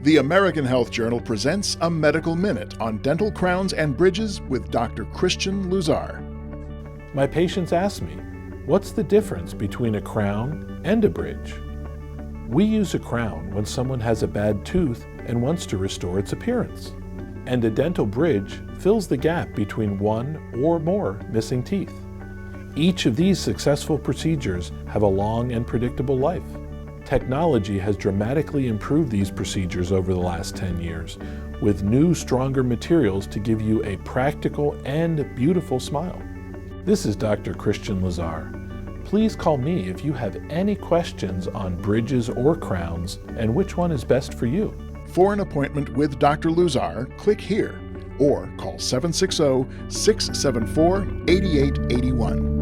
The American Health Journal presents a medical minute on dental crowns and bridges with Dr. Christian Luzar. My patients ask me, what's the difference between a crown and a bridge? We use a crown when someone has a bad tooth and wants to restore its appearance. And a dental bridge fills the gap between one or more missing teeth. Each of these successful procedures have a long and predictable life. Technology has dramatically improved these procedures over the last 10 years, with new, stronger materials to give you a practical and beautiful smile. This is Dr. Christian Luzar. Please call me if you have any questions on bridges or crowns and which one is best for you. For an appointment with Dr. Luzar, click here or call 760-674-8881.